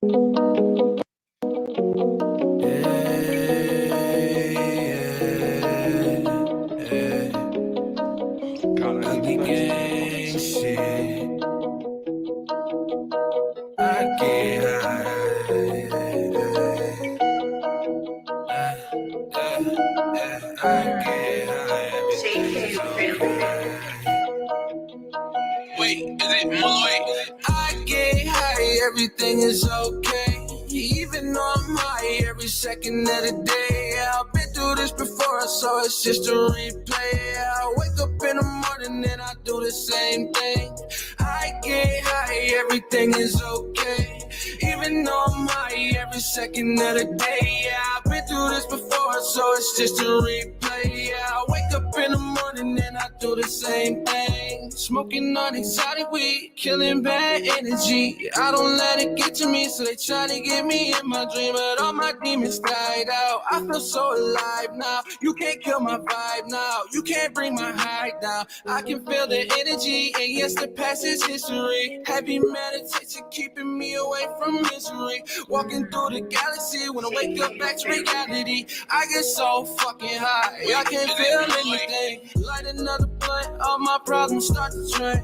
Ugly gang shit. I get Wait, is it Malloy? I get high, everything is okay. Even though I'm high every second of the day. I've been through this before, so it's just a replay. I wake up in the morning and I do the same thing. I get high, everything is okay. Even though I'm high every second of the day. Yeah, I've been through this before, so it's just a replay. Yeah, I wake up in the morning and I do the same thing. Smoking on exotic weed, killing bad energy. I don't let it get to me, so they try to get me in my dream, but all my demons died out. I feel so alive now. You can't kill my vibe now. You can't bring my high down. I can feel the energy, and yes, the past is history. Heavy meditation keeping me away from misery. Walking through the galaxy when I wake up back to reality. I get so fucking high, I can't feel anything. Light another blunt, all my problems start to drain.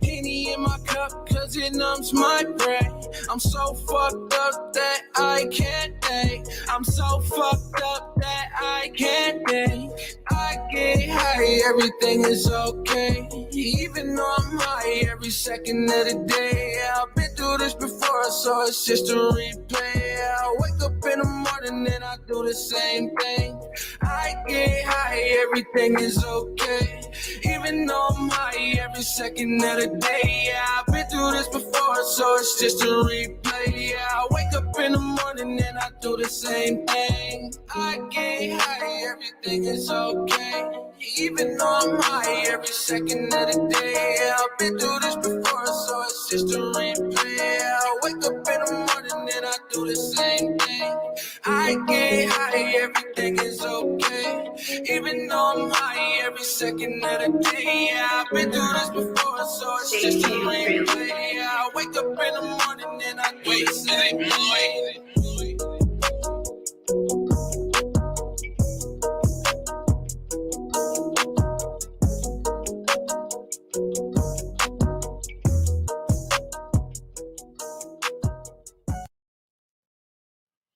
Henny in my cup, cause it numbs my brain. I'm so fucked up that I can't think. I'm so fucked up that I can't think. I get high, everything is okay. Even though I'm high every second of the day. I've been through this before, so it's just a replay. I wake up in the morning and I do the same thing. I get high, everything is okay. Even though I'm high every second of the day. Yeah, I've been through this before, so it's just a replay. Yeah, I wake up in the morning and I do the same thing. I get high, everything is okay. Even though I'm high every second of the day. Yeah, I've been through this before, so it's just a replay. Yeah, I wake up in the morning and I do the same thing. I get high, everything is okay. Even though I'm high every second of the day. Yeah, I've been through this before, so it's just a replay. Yeah, I wake up in the morning and I do the same thing.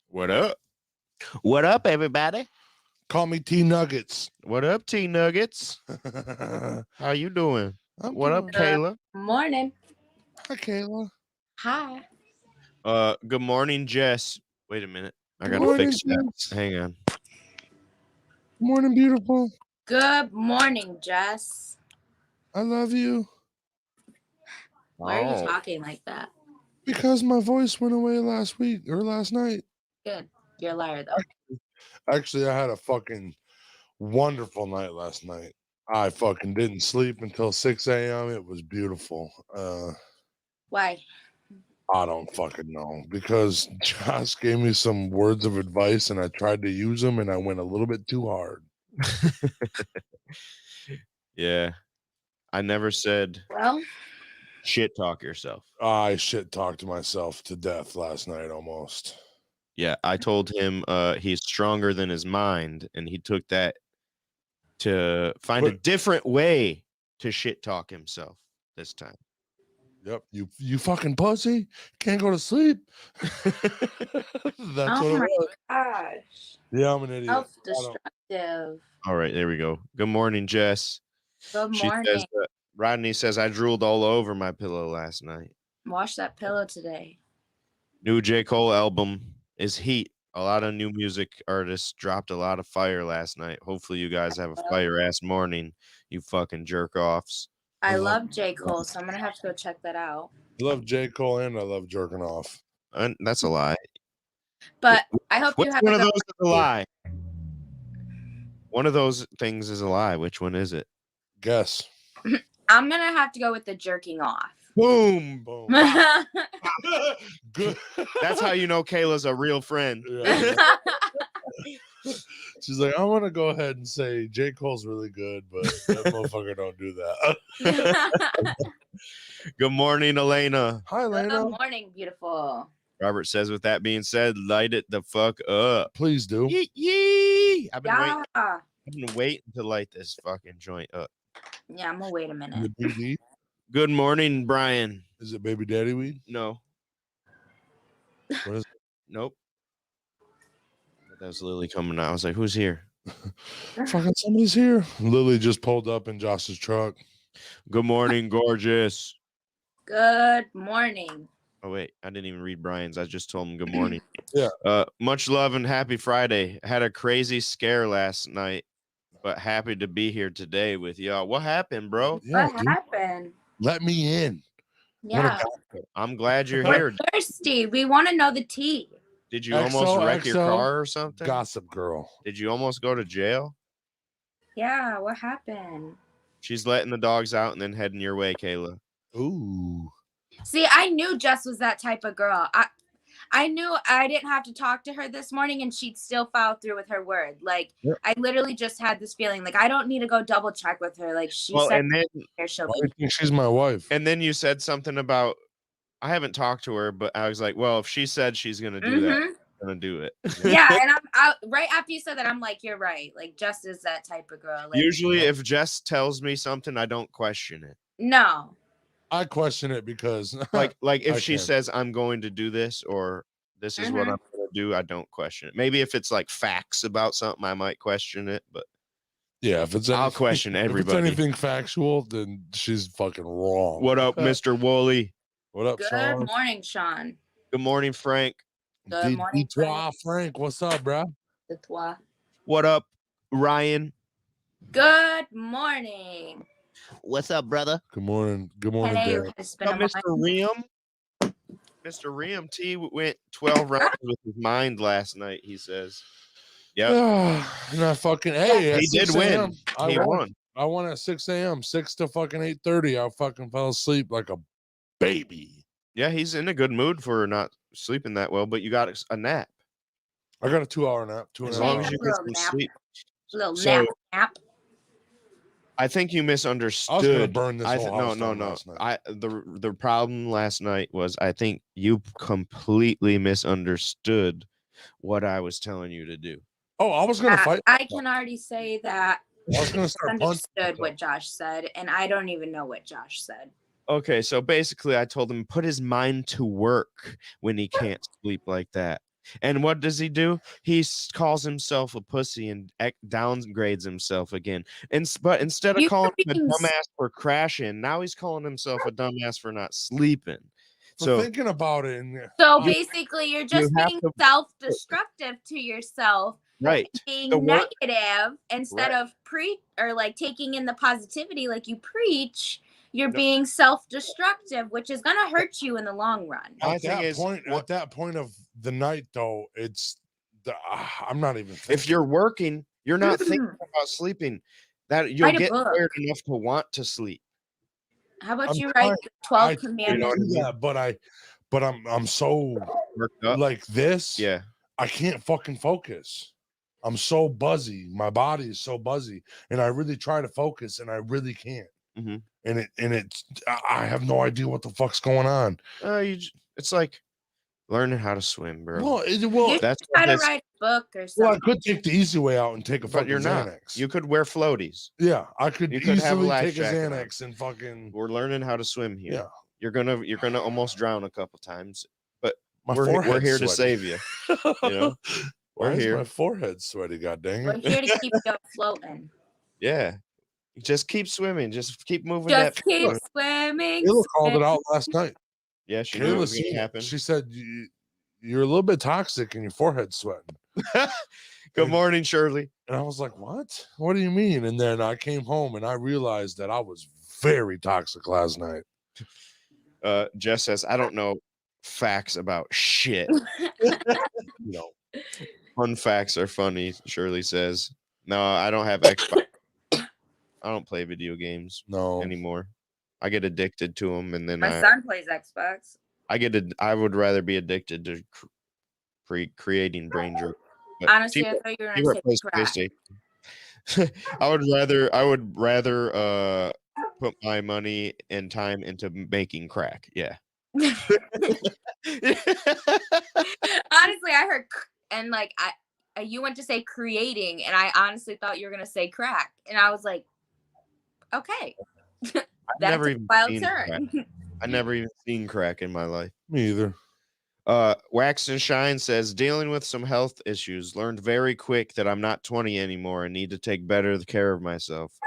What up? What up, everybody? Call me T Nuggets. What up, T Nuggets? How you doing? What up, Kayla? Morning. Hi, Kayla. Hi. Good morning, Jess. Wait a minute. I gotta morning, fix that. Jess. Hang on. Good morning, beautiful. Good morning, Jess. I love you. Why are you talking like that? Because my voice went away last week or last night. Good. You're a liar, though. Actually, I had a fucking wonderful night last night. I fucking didn't sleep until 6 a.m. It was beautiful. Why? I don't fucking know. Because Josh gave me some words of advice and I tried to use them and I went a little bit too hard. Yeah. I never said Well, shit talk yourself. I shit talked myself to death last night almost. Yeah, I told him he's stronger than his mind, and he took that to find a different way to shit talk himself this time. Yep, you fucking pussy. Can't go to sleep. That's what it was. Gosh. Yeah, I'm an idiot. Self-destructive. All right, there we go. Good morning, Jess. Good She morning. says that Rodney says I drooled all over my pillow last night. Wash that pillow today. New J. Cole album is heat. A lot of new music artists dropped a lot of fire last night. Hopefully you guys have a fire-ass morning, you fucking jerk-offs. I love J. Cole, so I'm going to have to go check that out. I love J. Cole and I love jerking off. And that's a lie. But I hope you Which have one of those is a lie? One of those things is a lie. Which one is it? Guess. I'm going to have to go with the jerking off. Boom. Boom. Good. That's how you know Kayla's a real friend. Yeah. She's like, I want to go ahead and say J. Cole's really good, but that motherfucker don't do that. Good morning, Elena. Hi, Elena. Good morning, beautiful. Robert says, with that being said, light it the fuck up. Please do. Yee, yee. I've been Yeah. waiting to light this fucking joint up. Yeah, I'm gonna wait a Is minute. it BD? Good morning, Brian. Is it baby daddy weed? No. What is it? Nope. That was Lily coming out. I was like, who's here? Fucking somebody's here. Lily just pulled up in Josh's truck. Good morning, gorgeous. Good morning. Oh, wait. I didn't even read Brian's. I just told him good morning. Yeah. Much love and happy Friday. Had a crazy scare last night, but happy to be here today with y'all. What happened, bro? Yeah, What dude. happened? Let me in. Yeah. I'm glad you're We're here. thirsty. We want to know the tea. Did you almost wreck your XOXO car or something? Gossip girl. Did you almost go to jail? Yeah, what happened? She's letting the dogs out and then heading your way, Kayla. Ooh. See, I knew Jess was that type of girl. I knew I didn't have to talk to her this morning and she'd still follow through with her word. Like, Yep. I literally just had this feeling like I don't need to go double check with her. Like, she Well, said and then she'll I be. think she's my wife. And then you said something about, I haven't talked to her, but I was like, well, if she said she's going to do that, I'm going to do it. Yeah, and I'm right after you said that, I'm like, you're right. Like, Jess is that type of girl. Like, Usually if Jess tells me something, I don't question it. no. I question it because Like if I she can. says I'm going to do this or this is what I'm going to do, I don't question it. Maybe if it's like facts about something, I might question it, but yeah, if it's I'll question if everybody. it's anything factual, then she's fucking wrong. What up, Mr. Wooly? What up, Good Sean? morning, Sean. Good morning, Frank. Good morning, Frank. Frank. What's up, bro? The toi. What up, Ryan? Good morning. What's up, brother? Good morning. Good morning, Hey, Dad. it's been a Mr. Riem? Mr. Riem T went 12 rounds with his mind last night, he says. Yeah. And I fucking at He did 6 win. a.m. He won. I won at 6 a.m. 6 to fucking 8:30. I fucking fell asleep like a baby. Yeah, he's in a good mood for not sleeping that well, but you got a nap. I got a 2-hour nap. As long as you get some nap. sleep. Little So- nap. I think you misunderstood. I was gonna burn this whole house no. down last night. The problem last night was I think you completely misunderstood what I was telling you to do. Oh, I was gonna fight. I can already say that I was gonna start punching. understood what Josh said, and I don't even know what Josh said. Okay, so basically I told him put his mind to work when he can't sleep like that. And what does he do? He calls himself a pussy and downgrades himself again. But instead of You calling were him a being dumbass for crashing, now he's calling himself a dumbass for not sleeping. So thinking about it, and So basically, you're just have being to- self-destructive to yourself, right. being The work- negative instead Right. of like taking in the positivity like you preach. You're No. being self-destructive, which is gonna hurt you in the long run. My at thing that is, point, what- at that point of the night, though, it's I'm not even. Thinking. If you're working, you're not thinking about sleeping. That you'll Write a get book. tired enough to want to sleep. How about I'm you trying- write the 12 I commandments? do that, but I'm so Worked up. like this. Yeah. I can't fucking focus. I'm so buzzy. My body is so buzzy, and I really try to focus, and I really can't. Mhm. And it's I have no idea what the fuck's going on. It's like learning how to swim, bro. Well, You That's should try what to this- write a book or I something. could take the easy way out and take a but fucking you're not. Xanax. You could wear floaties. Yeah, I could You could have a easily life take a jacket on. Xanax and fucking We're learning how to swim here. Yeah. You're gonna almost drown a couple times, but my we're forehead's here to sweaty. save you. You know, Why we're is here. my forehead sweaty? God dang We're it! here to keep you floating. Yeah. Just keep swimming. Just keep moving Just that. keep foot. swimming. Kayla called it out last night. Yeah, she knew it Kayla was seen gonna it. happen. She said you're a little bit toxic and your forehead's sweating. Good morning, Shirley. And I was like, what? What do you mean? And then I came home and I realized that I was very toxic last night. Jess says, I don't know facts about shit. You know, Fun facts are funny, Shirley says. No, I don't have Xbox. I don't play video games no. anymore. I get addicted to them, and then My son plays Xbox. I would rather be addicted to creating brain jerk. But Honestly, I T-Bot- thought you were T-Bot gonna plays say crack. PlayStation. I would rather put my money and time into making crack. Yeah. like you went to say creating, and I honestly thought you were gonna say crack, and I was like, okay, that's a wild turn. I never even seen crack in my life. Me either. Wax and Shine says, dealing with some health issues, learned very quick that I'm not 20 anymore and need to take better care of myself.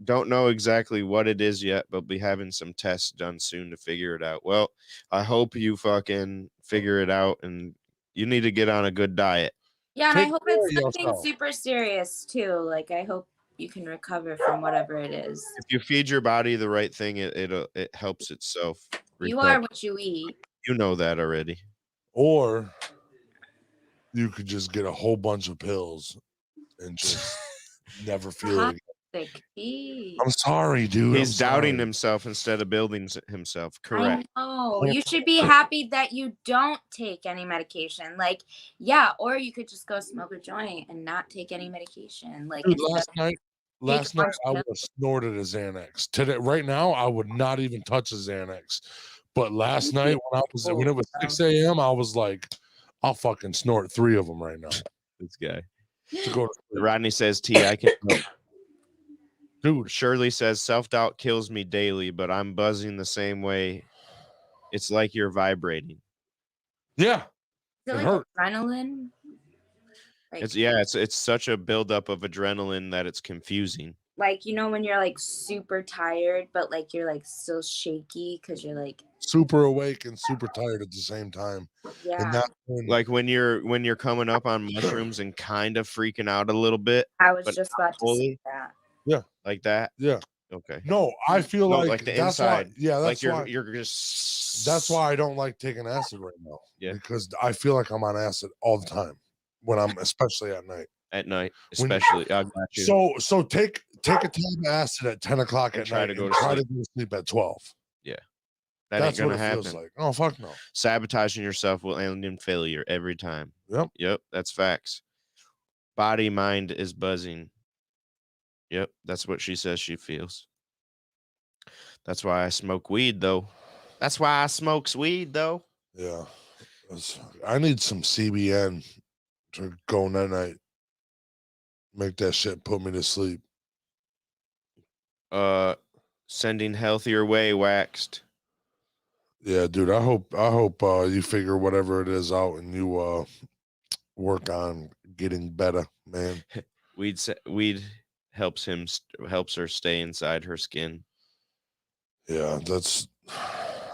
Don't know exactly what it is yet, but be having some tests done soon to figure it out. Well, I hope you fucking figure it out, and you need to get on a good diet. Yeah, and Take I hope care it's of nothing yourself. super serious too. Like I hope you can recover from whatever it is. If you feed your body the right thing, it helps itself. You are what you eat. You know that already. Or you could just get a whole bunch of pills and just never feel it again. I'm sorry, dude. He's doubting himself instead of building himself. Correct. I know. You should be happy that you don't take any medication. Like, yeah, or you could just go smoke a joint and not take any medication. Like, Dude, last night I would have snorted a Xanax. Today, right now, I would not even touch a Xanax. But last night when it was 6 a.m., I was like, I'll fucking snort 3 of them right now. This guy. To go to sleep. Rodney says, T, I can. Dude, Shirley says, self-doubt kills me daily, but I'm buzzing the same way. It's like you're vibrating. Yeah. Is it like adrenaline? Like, it's such a buildup of adrenaline that it's confusing. Like, you know, when you're like super tired, but like you're like still shaky because you're like super awake and super tired at the same time. Yeah. And that's like when you're coming up on mushrooms and kind of freaking out a little bit. I was just about to say that. Yeah. Like that? Yeah. Okay. No, I feel like the that's inside. why. Yeah, that's like why you're just. That's why I don't like taking acid right now. Yeah. Because I feel like I'm on acid all the time when I'm, especially at night. At night, especially. I got you. So take a tab of acid at 10 o'clock at night and try to go to sleep at 12. Yeah. That's ain't what gonna it happen. feels like. Oh, fuck no. Sabotaging yourself will end in failure every time. Yep. That's facts. Body, mind is buzzing. Yep. That's what she says she feels. That's why I smoke weed, though. That's why I smokes weed, though. Yeah. I need some CBN to go night night. Make that shit put me to sleep. Sending healthier way, Waxed. Yeah, dude. I hope you figure whatever it is out and you work on getting better, man. Weed helps her stay inside her skin. Yeah,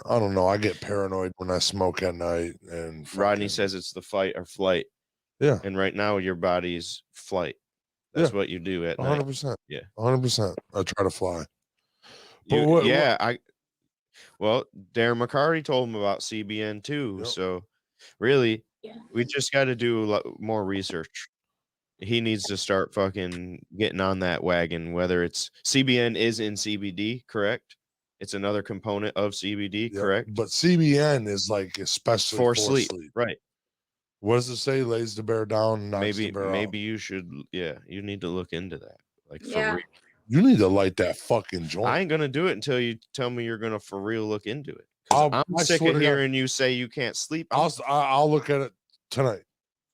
I don't know. I get paranoid when I smoke at night, and Rodney says it's the fight or flight. Yeah. And right now your body's flight. That's what you do at 100%. night. Yeah. 100%. I try to fly. Well, Darren McCarty told him about CBN too. Yep. So really, we just got to do a lot more research. He needs to start fucking getting on that wagon, whether it's CBN is in CBD, correct? It's another component of CBD, correct? But CBN is like especially for sleep. Right. What does it say? Lays the bear down, knocks the bear maybe out. you should, you need to look into that. Like for real. You need to light that fucking joint. I ain't gonna do it until you tell me you're gonna for real look into it. I'm sick of hearing you say you can't sleep. I'll look at it tonight.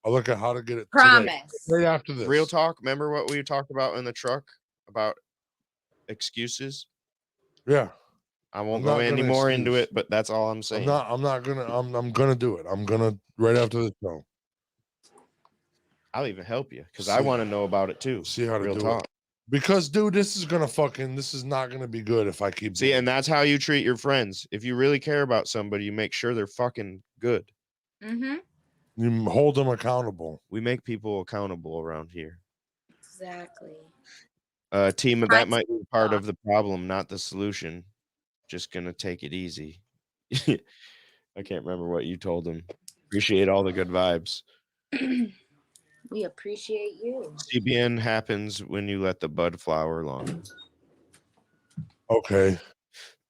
I'll look at how to get it. Promise. Right after this. Real talk. Remember what we talked about in the truck about excuses? Yeah. I won't go any more into it, but that's all I'm saying. I'm gonna do it. I'm gonna right after this show. I'll even help you because I want to know about it too. See how to do it. Because, dude, this is not gonna be good if I keep. See, and that's how you treat your friends. If you really care about somebody, you make sure they're fucking good. Mm-hmm. You hold them accountable. We make people accountable around here. Exactly. Team, that might be part of the problem, not the solution. Just gonna take it easy. I can't remember what you told them. Appreciate all the good vibes. We appreciate you. CBN happens when you let the bud flower along. Okay.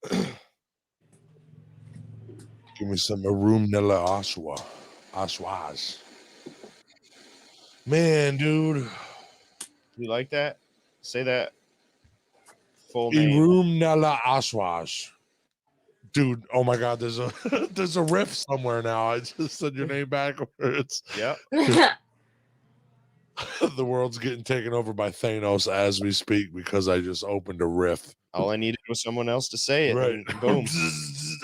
Give me some Arum Nella Aswas. Man, dude. You like that? Say that full name. Arum Nella Aswas. Dude, oh my God, there's a riff somewhere now. I just said your name backwards. Yep. The world's getting taken over by Thanos as we speak because I just opened a rift. All I needed was someone else to say it. Right. And boom.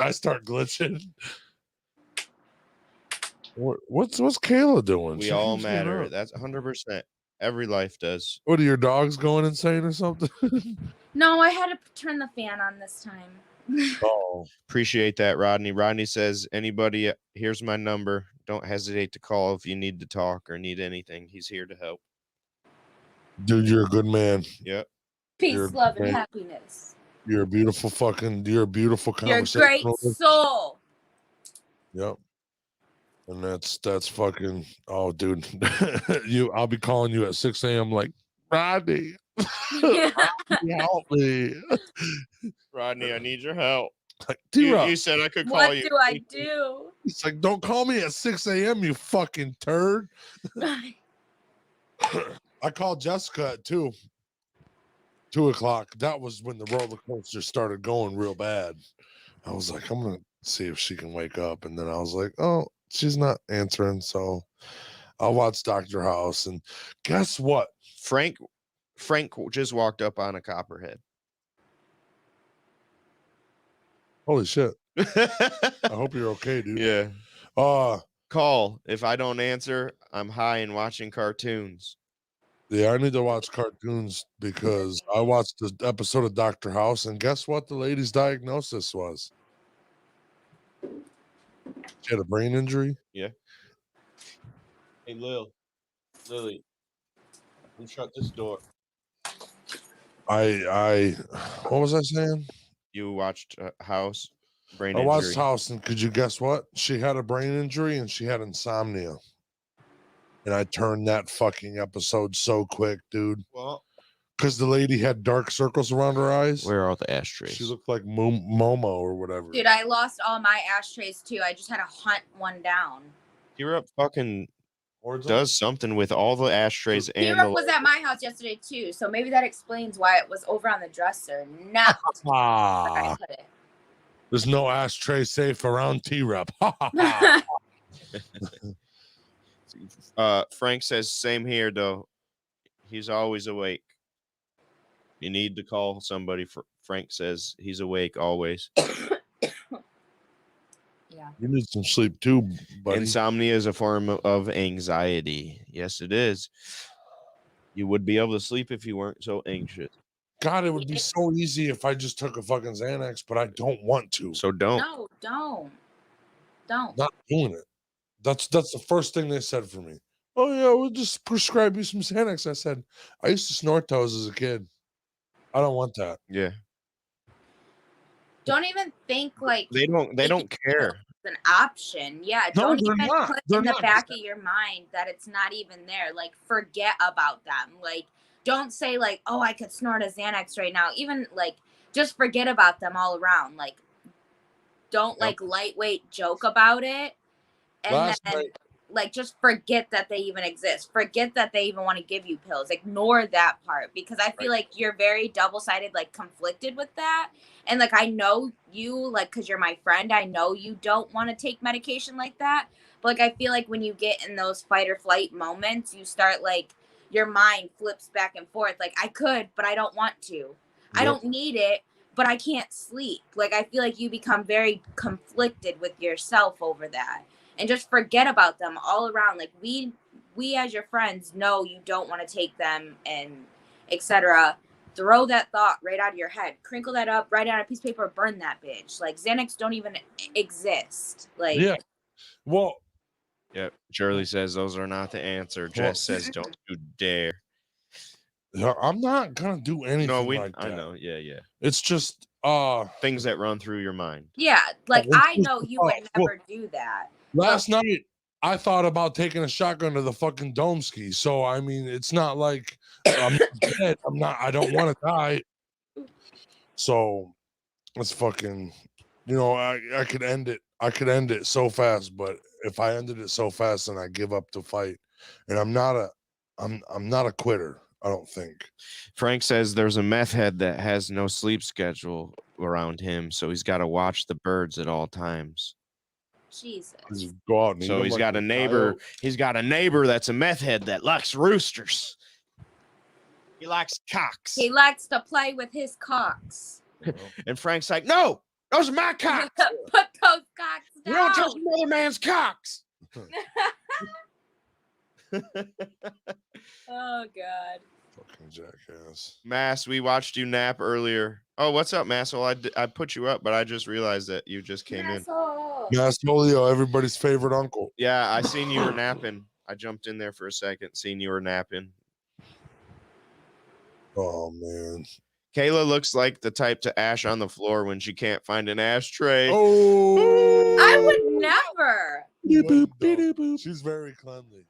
I start glitching. What's Kayla doing? We She all keeps getting matter. up. That's 100%. Every life does. What are your dogs going insane or something? No, I had to turn the fan on this time. Oh, Appreciate that, Rodney. Rodney says, anybody, here's my number. Don't hesitate to call if you need to talk or need anything. He's here to help. dude, you're a good man. Yep. Peace, You're love, and great. happiness. You're a beautiful You're a conversation. great soul. Yep. And that's fucking, oh, dude. I'll be calling you at 6 a.m. like, Rodney, help me. Rodney, I need your help. Like, You said I could call What you. do I do? It's like, don't call me at 6 a.m., you fucking turd. I called Jessica at 2 o'clock. That was when the roller coaster started going real bad. I was like, I'm gonna see if she can wake up. And then I was like, oh, she's not answering. So I'll watch Dr. House. And guess what? Frank just walked up on a copperhead. Holy shit. I hope you're okay, dude. Yeah. Uh Call. If I don't answer, I'm high and watching cartoons. yeah, I need to watch cartoons because I watched the episode of Dr. House, and guess what the lady's diagnosis was? She had a brain injury. Yeah. Hey, Lily, who shut this door? I what was I saying? You watched House, brain I injury. watched House, and could you guess what? She had a brain injury and she had insomnia. And I turned that fucking episode so quick, dude. Well, Because the lady had dark circles around her eyes. where are all the ashtrays? She looked like Momo or whatever. Dude, I lost all my ashtrays too. I just had to hunt one down. Europe fucking Does does something with all the ashtrays and Europe the was at my house yesterday too, so maybe that explains why it was over on the dresser. Not where I put it. There's no ashtray safe around T-Rep. Frank says same here though. He's always awake. You need to call somebody. Frank says he's awake always. Yeah. You need some sleep too, buddy. Insomnia is a form of anxiety. Yes, it is. You would be able to sleep if you weren't so anxious. God, it would be so easy if I just took a fucking Xanax, but I don't want to. So don't. No, don't. Not doing it. That's the first thing they said for me. Oh yeah, we'll just prescribe you some Xanax. I said, I used to snort those as a kid. I don't want that. Yeah. Don't even think like They don't care. it's an option. Yeah, No, don't they're even not. put They're in the not. back of your mind that it's not even there. Like, forget about them. Like, don't say like, oh, I could snort a Xanax right now. Even like, just forget about them all around. Like, don't like lightweight joke about it. And Last then night, like just forget that they even exist. Forget that they even want to give you pills. Ignore that part, because I feel like you're very double-sided, like conflicted with that. And like, I know you, like, because you're my friend, I know you don't want to take medication like that. But like, I feel like when you get in those fight or flight moments, you start like, your mind flips back and forth. Like, I could, but I don't want to. I don't need it, but I can't sleep. Like, I feel like you become very conflicted with yourself over that. And just forget about them all around. Like, we as your friends know you don't want to take them and etc. Throw that thought right out of your head. Crinkle that up, write it on a piece of paper, burn that bitch. Like, Xanax don't even exist. Like, yeah. Well, Yep. Shirley says those are not the answer. Jess says don't you dare. I'm not gonna do anything like that. I know. Yeah. It's just Things that run through your mind. yeah, like it's I just know you would never do that. last night I thought about taking a shotgun to the fucking dome ski. So I mean, it's not like I'm not dead. I don't want to die. So it's fucking, I could end it. I could end it so fast, but if I ended it so fast, then I give up the fight. And I'm not a quitter, I don't think. Frank says there's a meth head that has no sleep schedule around him, so he's got to watch the birds at all times. Jesus. Just go out and eat So them he's like got a neighbor. coyote. He's got a neighbor that's a meth head that likes roosters. He likes cocks. He likes to play with his cocks. And Frank's like, no, those are my cocks. Put those cocks You down. don't touch another man's cocks. Oh God. Fucking jackass. Mass, we watched you nap earlier. Oh, what's up, Mass? Well, I put you up, but I just realized that you just came in. Asshole. Massolio, everybody's favorite uncle. Yeah, I seen you were napping. I jumped in there for a second, seen you were napping. Oh man. Kayla looks like the type to ash on the floor when she can't find an ashtray. Oh, I would never. She's very cleanly.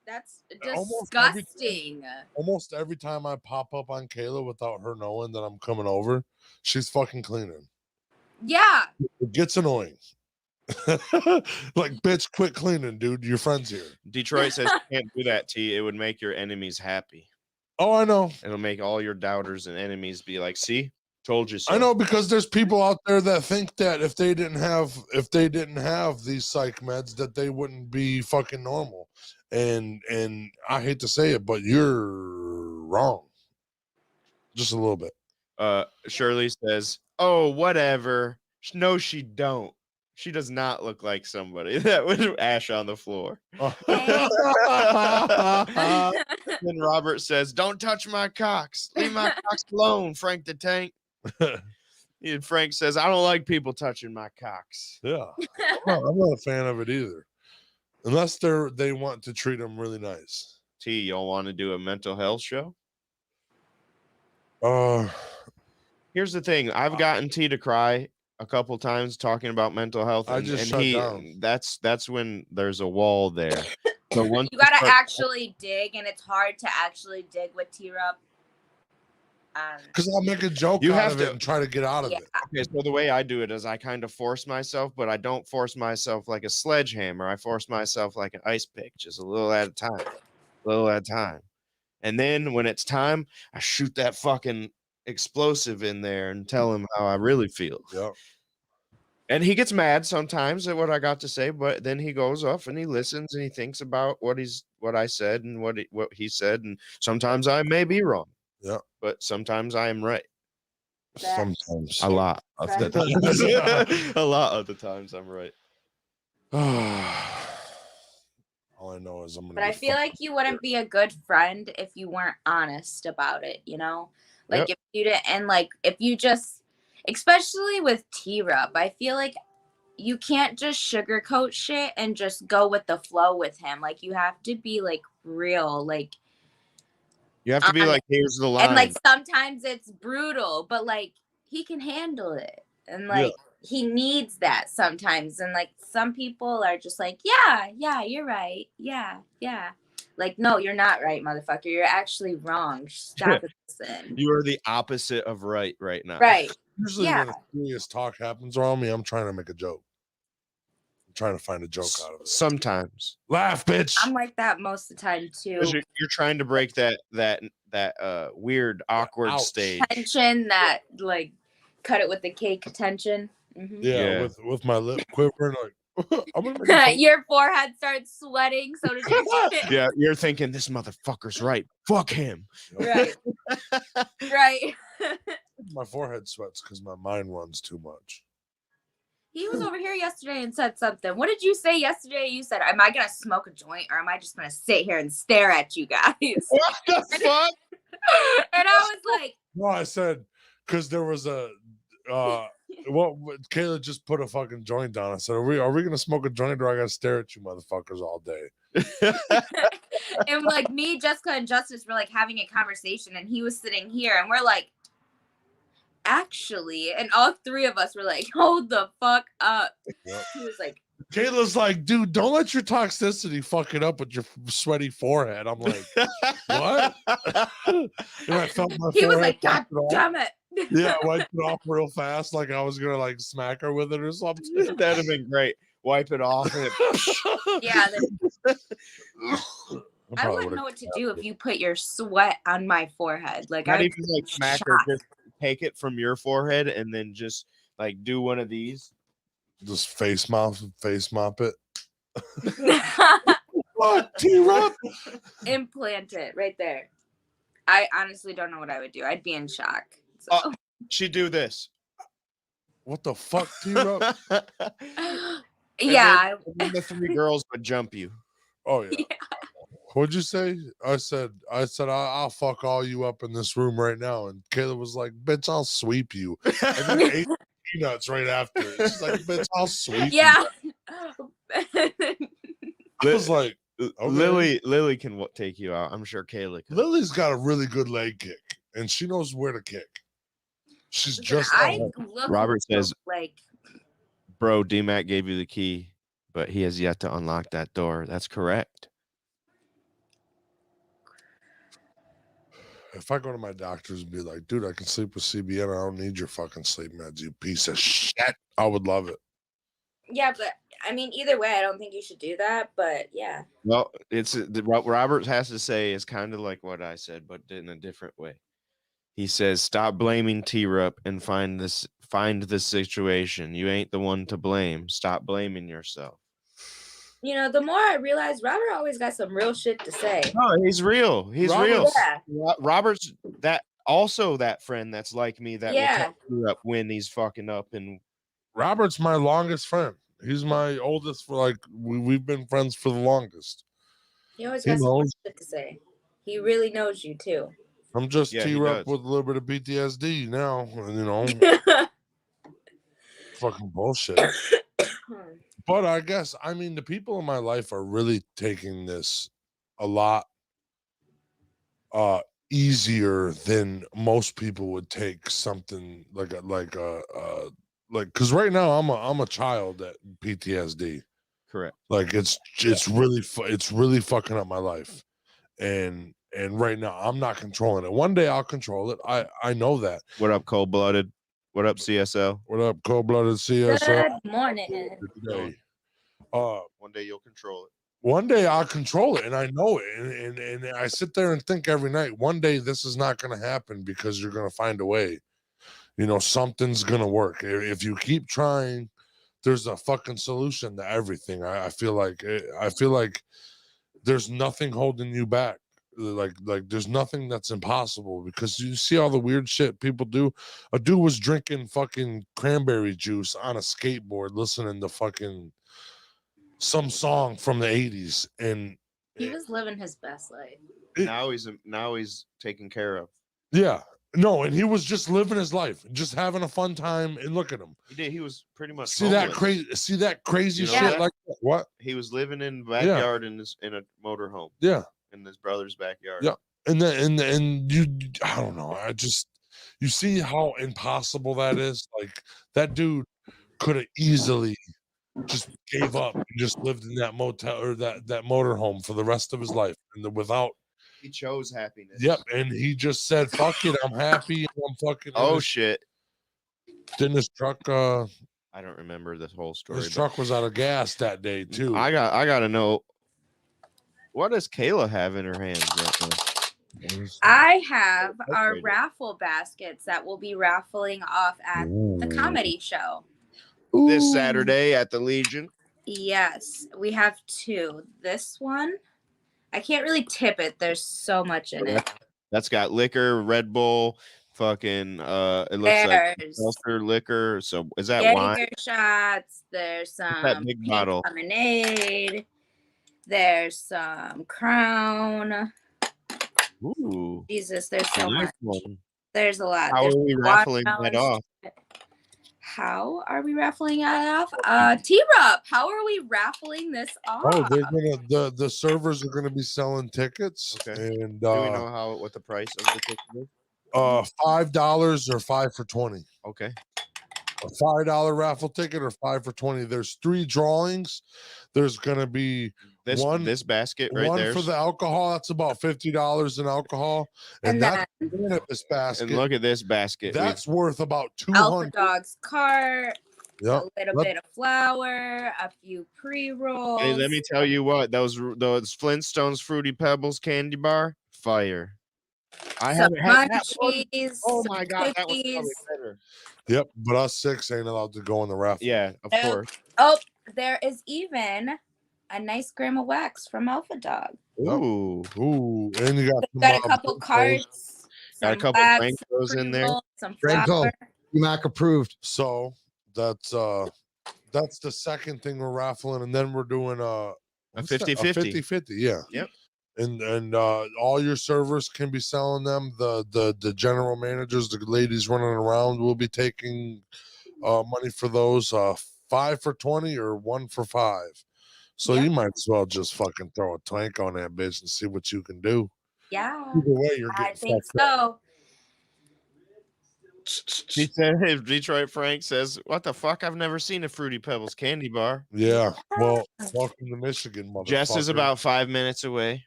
That's Almost every disgusting. Almost every time I pop up on Kayla without her knowing that I'm coming over, she's fucking cleaning. Yeah. It gets annoying. Like, bitch, quit cleaning, dude. Your friend's here. Detroit says you can't do that, T. It would make your enemies happy. Oh, I know. It'll make all your doubters and enemies be like, see, told you so. I know, because there's people out there that think that if they didn't have these psych meds, that they wouldn't be fucking normal. And I hate to say it, but you're wrong. Just a little bit. Shirley says, oh, whatever. No, she don't. She does not look like somebody that would ash on the floor. Then Robert says, don't touch my cocks. Leave my cocks alone, Frank the Tank. And Frank says, I don't like people touching my cocks. Yeah. I'm not a fan of it either. Unless they want to treat them really nice. T, y'all want to do a mental health show? Here's the thing. I've gotten T to cry a couple times talking about mental health. I just shut down. That's when there's a wall there. So once You gotta actually dig, and it's hard to actually dig with T-Rup. Because I'll make a joke You out have of to- it and try to get out of Yeah. it. Okay, so the way I do it is I kind of force myself, but I don't force myself like a sledgehammer. I force myself like an ice pick, just a little at a time, a little at a time. And then when it's time, I shoot that fucking explosive in there and tell him how I really feel. Yeah. And he gets mad sometimes at what I got to say, but then he goes off and he listens and he thinks about what I said and what he said, and sometimes I may be wrong. Yeah. But sometimes I am right. Sometimes. A lot of the times. A lot of the times I'm right. All I know is I'm gonna. But I feel like you wouldn't be a good friend if you weren't honest about it, you know? Like if you didn't, and like if you just, especially with T-Rup, I feel like you can't just sugarcoat shit and just go with the flow with him. Like you have to be like real, like You have to be like, here's the line. and like sometimes it's brutal, but like he can handle it. And like he needs that sometimes. And like some people are just like, yeah, you're right. Yeah. Like, no, you're not right, motherfucker. You're actually wrong. Stop it. Listen. You are the opposite of right now. Right. Usually when a serious talk happens around me, I'm trying to make a joke. I'm trying to find a joke out of it. Sometimes. Laugh, bitch. I'm like that most of the time too. You're trying to break that weird, awkward stage. Tension, that like cut it with the cake tension. Mm-hmm. Yeah, with my lip quivering, like I'm gonna make a joke. Your forehead starts sweating. So does your chin. Yeah, you're thinking this motherfucker's right. Fuck him. Right. Right. My forehead sweats because my mind runs too much. He was over here yesterday and said something. What did you say yesterday? You said, am I going to smoke a joint or am I just going to sit here and stare at you guys? What the fuck? And I was like, No, I said, because there was a, Kayla just put a fucking joint down. I said, are we going to smoke a joint or I got to stare at you motherfuckers all day? and like me, Jessica, and Justice were like having a conversation and he was sitting here and we're like, actually, and all three of us were like, hold the fuck up. Yep. He was like, Kayla's like, dude, don't let your toxicity fuck it up with your sweaty forehead. I'm like, what? And I felt my he forehead. Was like, God damn it. Yeah, I wiped it off real fast, like I was gonna like smack her with it or something. That'd have been great. Wipe it off. And yeah. I wouldn't know what to do if you put your sweat on my forehead. Like not I even like smack her, just take it from your forehead and then just like do one of these. Just face mop it. What, T-Rob? Implant it right there. I honestly don't know what I would do. I'd be in shock. So. She do this. What the fuck, T-Rob? Yeah. And then the 3 girls would jump you. Oh yeah. What'd you say? I said I'll fuck all you up in this room right now, and Kayla was like, "Bitch, I'll sweep you." And then ate peanuts right after. She's like, "Bitch, I'll sweep you." Yeah. I was like, okay. Lily can take you out. I'm sure Kayla can. Lily's got a really good leg kick, and she knows where to kick. She's just. Robert says, like, "Bro, D-Mac gave you the key, but he has yet to unlock that door." That's correct. If I go to my doctors and be like, "Dude, I can sleep with CBN. I don't need your fucking sleep meds, you piece of shit," I would love it. Yeah, but I mean, either way, I don't think you should do that. But yeah. Well, it's what Robert has to say is kind of like what I said, but in a different way. He says, "Stop blaming T-Rup and find the situation. You ain't the one to blame. Stop blaming yourself." You know, the more I realize, Robert always got some real shit to say. No, he's real. He's real. Yeah. Robert's that friend that's like me that will tell T-Rup when he's fucking up. And Robert's my longest friend. He's my oldest for like we've been friends for the longest. He always got some shit to say. He really knows you too. I'm just T-Rup with a little bit of PTSD now, you know. Fucking bullshit. But I guess, I mean, the people in my life are really taking this a lot easier than most people would take something like because right now I'm a child at PTSD. Correct. Like it's really fucking up my life, and right now I'm not controlling it. One day I'll control it. I know that. What up, Cold Blooded? What up, CSL? What up, Cold Blooded CSL? Good morning. Today. One day you'll control it. One day I'll control it, and I know it, and I sit there and think every night, one day this is not going to happen because you're going to find a way. You know, something's going to work. If you keep trying, there's a fucking solution to everything. I feel like there's nothing holding you back. Like there's nothing that's impossible because you see all the weird shit people do. A dude was drinking fucking cranberry juice on a skateboard, listening to fucking some song from the 80s, and he was living his best life. Now he's taken care of. Yeah. No, and he was just living his life, just having a fun time, and look at him. He did. He was pretty much see that crazy shit that? like that? What? He was living in the backyard in a motorhome. Yeah. In his brother's backyard. Yeah. And then and you I don't know. You see how impossible that is? Like that dude could have easily just gave up and just lived in that motel or that motorhome for the rest of his life, and without. He chose happiness. Yep, and he just said, "Fuck it, I'm happy. I'm fucking." Oh shit! Didn't his truck? I don't remember the whole story. His truck was out of gas that day too. I got to know. What does Kayla have in her hands right now? I have our raffle baskets that we'll be raffling off at the comedy show this Saturday at the Legion. Yes, we have 2. This one, I can't really tip it. There's so much in it. That's got liquor, Red Bull, fucking it looks like seltzer liquor. So is that wine? Shots. There's some that big bottle lemonade. There's some Crown. Ooh. Jesus, there's so much. There's a lot. How are we raffling that off? How are we raffling it off? T-Rup, how are we raffling this off? Oh, they're gonna the servers are gonna be selling tickets. Okay. And do we know what the price of the ticket is? $5 or 5 for 20. Okay. A $5 raffle ticket or 5 for 20. There's 3 drawings. There's gonna be this basket right there. One for the alcohol. That's about $50 in alcohol. And that's this basket. And look at this basket. That's worth about $200. Alpha Dog's cart. Yep. A little bit of flour, a few pre-rolls. Hey, let me tell you what, those Flintstones Fruity Pebbles candy bar, fire. I some haven't had that one. munchies, Oh some my god, that was probably cookies. better. Yep, but us 6 ain't allowed to go in the raffle. Yeah, of Nope. course. Oh, there is even a nice gram of wax from Alpha Dog. Yep. Ooh, Ooh, and you got, Got a couple Brancos. cards, got a some couple wax, Brancos in there. pre-roll, some Franco, flour. UMAC approved. So that's the second thing we're raffling, and then we're doing A what's that? 50-50. 50-50, yeah. Yep. And all your servers can be selling them. The general managers, the ladies running around, will be taking money for those 5 for 20 or 1 for 5. So Yep. you might as well just fucking throw a tank on that bitch and see what you can do. Yeah, Either way, you're I getting think fucked up. so. He said, hey, Detroit Frank says, what the fuck? I've never seen a Fruity Pebbles candy bar. Yeah. Well, welcome to Michigan, motherfucker. Jess is about 5 minutes away.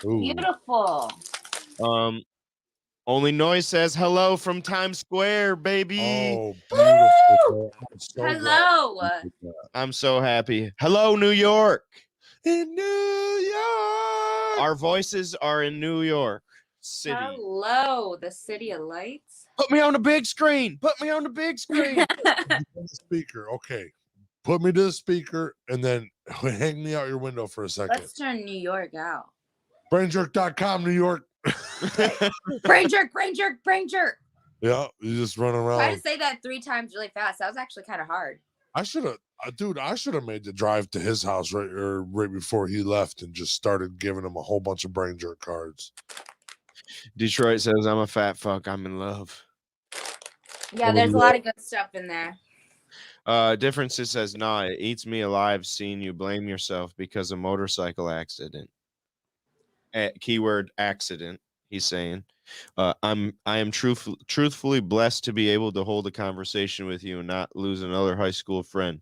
Ooh. Beautiful. Only Noise says hello from Times Square, baby. Oh, beautiful. I'm so glad Hello. you did that. I'm so happy. Hello, New York. In New York. Our voices are in New York City. Hello, the city of lights. Put me on the big screen. Put me on the big screen. Speaker. Okay. Put me to the speaker and then hang me out your window for a second. Let's turn New York out. Brainjerk.com, New York. Brain jerk, brain jerk, brain jerk. Yeah, you just run Try around. to say that 3 times really fast. That was actually kind of hard. I should have, I should have made the drive to his house right before he left and just started giving him a whole bunch of brain jerk cards. Detroit says, I'm a fat fuck. I'm in love. Yeah, there's a lot of good stuff in there. Differences says, nah, it eats me alive seeing you blame yourself because of motorcycle accident. Keyword accident, he's saying. I am truthfully blessed to be able to hold a conversation with you and not lose another high school friend.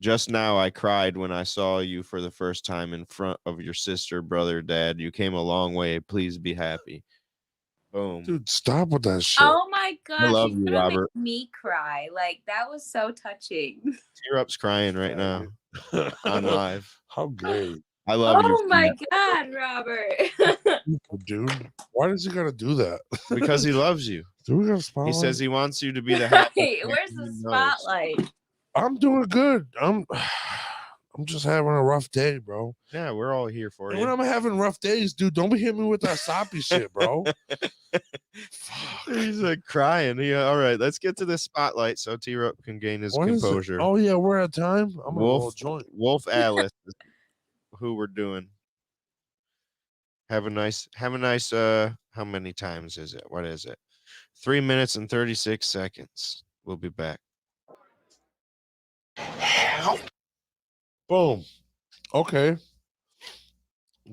Just now I cried when I saw you for the first time in front of your sister, brother, dad. You came a long way. Please be happy. Boom. Dude, stop with that shit. Oh my gosh, love he's you, gonna Robert. make me cry. Like that was so touching. Tear Up's crying right now on live. How gay. I love you. Oh my god, Robert. Dude, why does he gotta do that? Because he loves you. Do we got a spotlight? He says he wants you to be the Hey, where's the spotlight? I'm doing good. I'm just having a rough day, bro. Yeah, we're all here for And you. when I'm having rough days, dude, don't be hitting me with that soppy shit, bro. He's like crying. All right, let's get to the spotlight so T-Rup can gain his What is it? composure. Oh yeah, we're at time. I'm gonna roll a Wolf, joint. Wolf Alice is who we're doing. Have a nice how many times is it? What is it? 3 minutes and 36 seconds. We'll be back. Boom. Okay.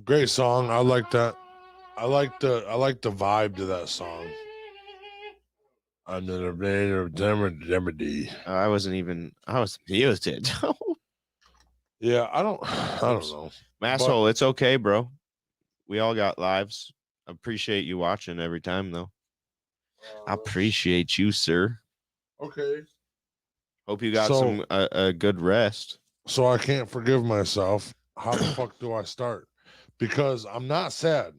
Great song. I like that. I like the vibe to that song. Another remedy. I was used it. Yeah, I don't know. Masshole, it's okay, bro. We all got lives. I appreciate you watching every time, though. I appreciate you, sir. Okay. Hope you got So- some a good rest. So I can't forgive myself. How the fuck do I start? Because I'm not sad.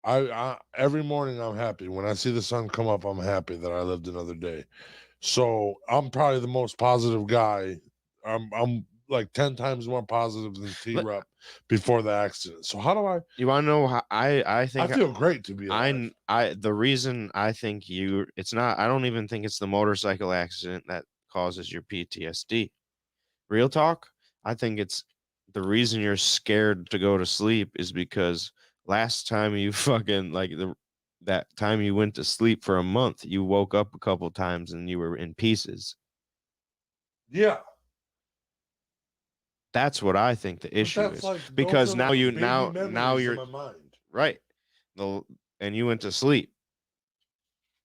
I every morning I'm happy. When I see the sun come up, I'm happy that I lived another day. So I'm probably the most positive guy. I'm like 10 times more positive than T-Rup before the accident. So how do I? You want to know how I I think feel great to be alive. the reason I think it's not, I don't even think it's the motorcycle accident that causes your PTSD. Real talk, I think it's the reason you're scared to go to sleep is because last time you fucking that time you went to sleep for a month, you woke up a couple times and you were in pieces. Yeah. That's what I think the issue That's is. like, Because those are now like you baby now memories you're in my mind. right. And you went to sleep.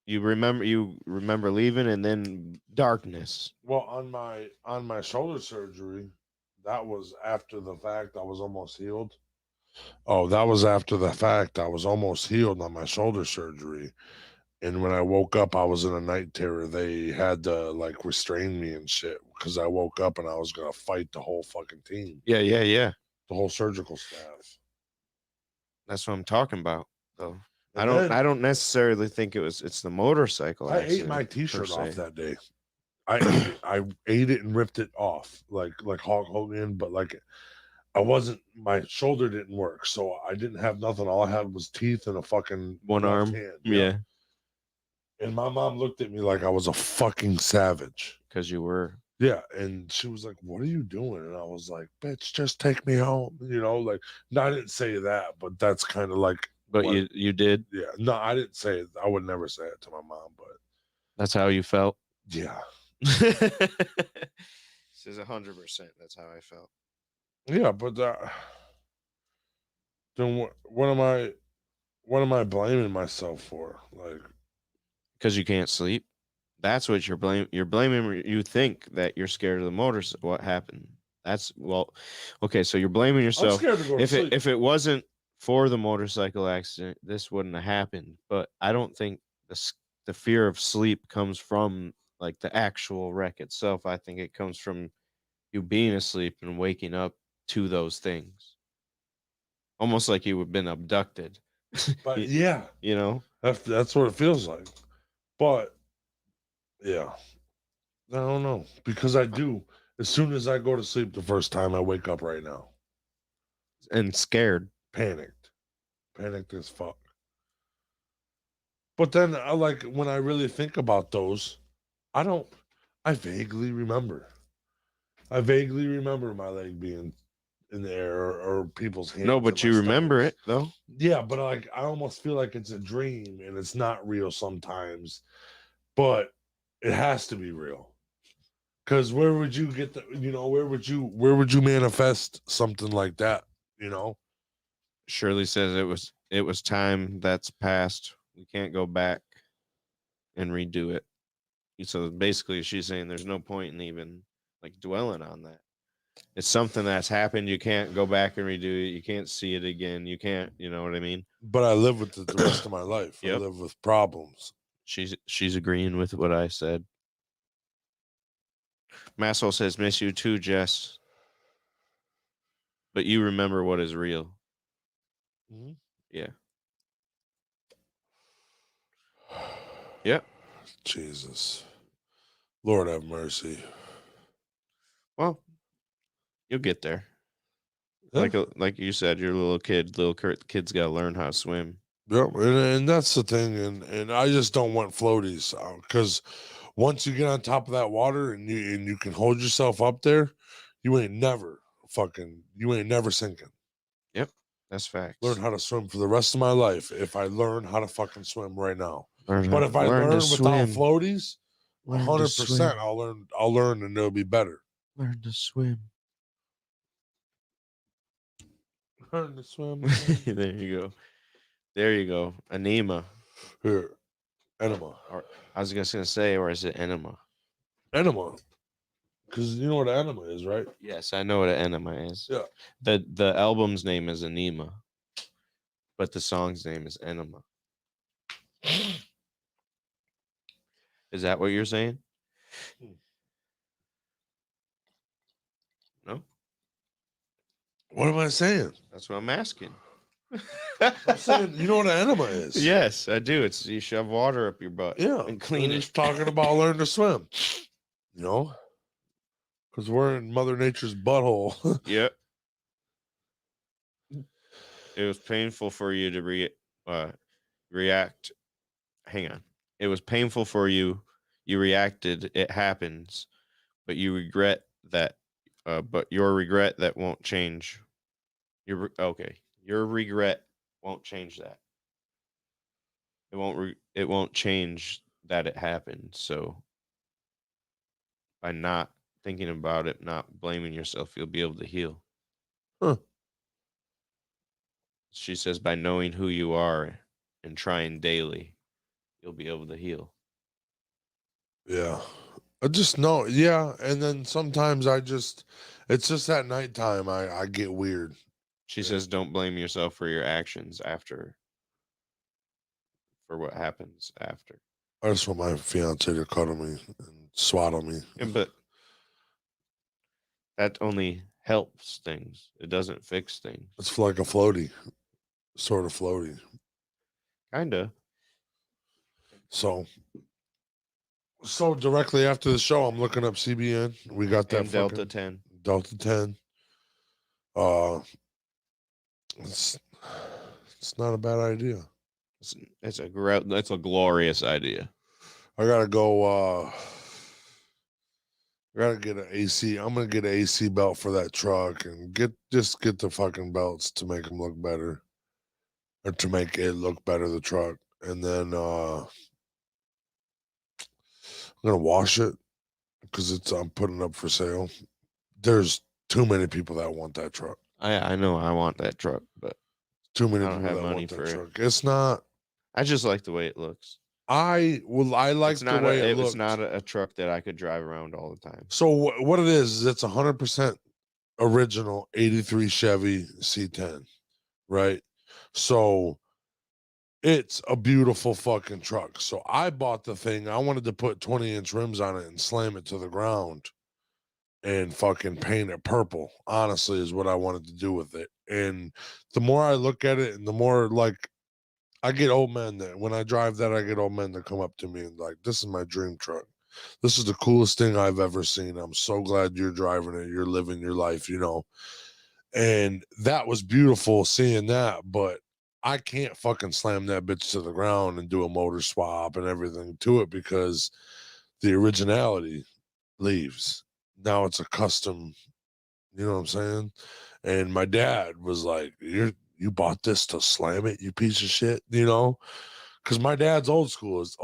You remember leaving and then darkness. Well, on my shoulder surgery, that was after the fact. I was almost healed. Oh, that was after the fact. I was almost healed on my shoulder surgery. And when I woke up, I was in a night terror. They had to like restrain me and shit because I woke up and I was gonna fight the whole fucking team, Yeah. the whole surgical staff. That's what I'm talking about. though. And then I don't necessarily think it's the motorcycle I ate accident my per T-shirt off se. that day. I ate it. I ate it and ripped it off like Hulk Hogan, but like I wasn't. My shoulder didn't work, so I didn't have nothing. All I had was teeth and a fucking One left arm. hand. Yeah, And my mom looked at me like I was a fucking savage. because you were. Yeah, and she was like, "What are you doing?" And I was like, "Bitch, just take me home." You know, like no, I didn't say that, but that's kind of like. But what, you did. yeah, no, I didn't say it. I would never say it to my mom, but That's how you felt. yeah, This is 100%. That's how I felt. yeah, but then what am I blaming myself for? Like, Because you can't sleep. That's what you're blaming. You're blaming. You think that you're scared of the motors. What happened? Okay. So you're blaming I'm yourself. scared to go to sleep. If it wasn't for the motorcycle accident, this wouldn't have happened. But I don't think the fear of sleep comes from like the actual wreck itself. I think it comes from you being asleep and waking up to those things, almost like you have been abducted. But You, yeah, you know. that's what it feels like. But yeah, I don't know because I do. As soon as I go to sleep, the first time I wake up right now, And scared. panicked as fuck. But then I like when I really think about those, I don't. I vaguely remember. I vaguely remember my leg being in the air or people's hands. No, in but my you remember stomach. it though. Yeah, but like I almost feel like it's a dream and it's not real sometimes, but it has to be real. Cause where would you get where would you manifest something like that? You know? Shirley says it was time that's passed. We can't go back and redo it. So basically she's saying there's no point in even like dwelling on that. It's something that's happened. You can't go back and redo it. You can't see it again. You can't, you know what I mean? But I live with it the rest of my life. Yep. I live with problems. She's agreeing with what I said. Masshole says, miss you too, Jess. But you remember what is real. Mhm. Yeah. Yep. Jesus. Lord have mercy. Well, you'll get there. Yeah. Like you said, you're a little kid. Kids got to learn how to swim. Yep, and that's the thing, and I just don't want floaties because once you get on top of that water and you can hold yourself up there, you ain't never sinking. Yep, that's facts. Learn how to swim for the rest of my life if I learn how to fucking swim right now. Learn But how- if I learn learn to without swim. floaties, Learn to 100%, swim. I'll learn and it'll be better. Learn to swim. Learn to swim. There you go. There you go. Anema. Here, enema, Or I was just gonna say, or is it enema? enema, because you know what enema is, right? Yes, I know what an enema is. Yeah. The album's name is Anema, but the song's name is Enema. Is that what you're saying? No, What am I saying? that's what I'm asking. I'm saying, you know what an enema is? Yes, I do. It's you shove water up your butt. Yeah, and clean he's it. talking about learn to swim. You know, because we're in Mother Nature's butthole. Yep. It was painful for you to react. Hang on. It was painful for you. You reacted. It happens, but you regret that. But your regret that won't change. Okay. Your regret won't change that. It won't change that it happened. So by not thinking about it, not blaming yourself, you'll be able to heal. Huh. She says by knowing who you are and trying daily, you'll be able to heal. Yeah, I just know. Yeah, and then sometimes it's just at nighttime I get weird. She says don't blame yourself for your actions for what happens after. I just want my fiance to cuddle me and swaddle me. But that only helps things. It doesn't fix things. It's like a floaty, sort of floaty. Kinda. So directly after the show, I'm looking up CBN. We got that And Delta fucking 10. Delta 10. It's not a bad idea. It's a glorious idea. I gotta go. I gotta get an AC. I'm gonna get an AC belt for that truck and get the fucking belts to make them look better, or to make it look better, the truck. And then I'm gonna wash it because I'm putting it up for sale. There's too many people that want that truck. I know I want that truck, but Too many I don't people have that money want that for it. truck. It's not. I just like the way it looks. I like It's the not way it it's looks. not a truck that I could drive around all the time. So what it is it's 100% original 83 Chevy C10, right? So it's a beautiful fucking truck. So I bought the thing. I wanted to put 20-inch rims on it and slam it to the ground and fucking paint it purple. Honestly, is what I wanted to do with it. And the more I look at it, and the more like I get old men that when I drive that, I get old men that come up to me and like, this is my dream truck. This is the coolest thing I've ever seen. I'm so glad you're driving it. You're living your life, you know. And that was beautiful seeing that, but I can't fucking slam that bitch to the ground and do a motor swap and everything to it because the originality leaves. Now it's a custom, you know what I'm saying? And my dad was like, you bought this to slam it, you piece of shit, you know? Because my dad's old school as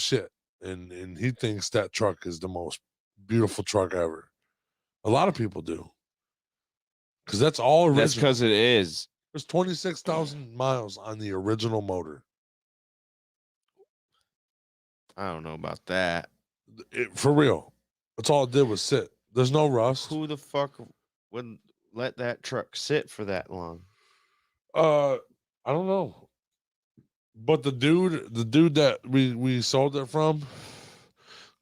shit. And he thinks that truck is the most beautiful truck ever. A lot of people do. Because that's all original. That's because it is. There's 26,000 miles on the original motor. I don't know about that. For real. That's all it did was sit. There's no rust. Who the fuck would let that truck sit for that long? I don't know. But the dude that we sold it from,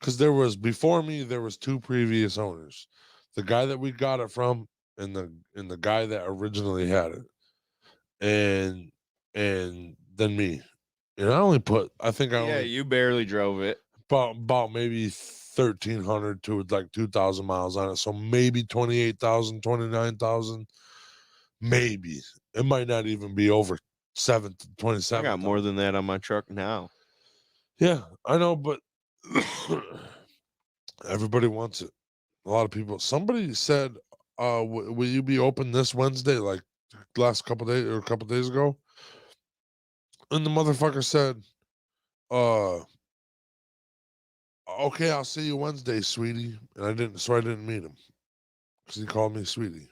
because before me, there was two previous owners. The guy that we got it from and the guy that originally had it. And then me. And I think You barely drove it. about maybe 1,300 to like 2,000 miles on it. So maybe 28,000, 29,000. Maybe. It might not even be over 27. I got more than that on my truck now. Yeah, I know, but everybody wants it. A lot of people. Somebody said, will you be open this Wednesday, like last couple days or a couple days ago? And the motherfucker said, okay, I'll see you Wednesday, sweetie. And I didn't meet him because he called me sweetie.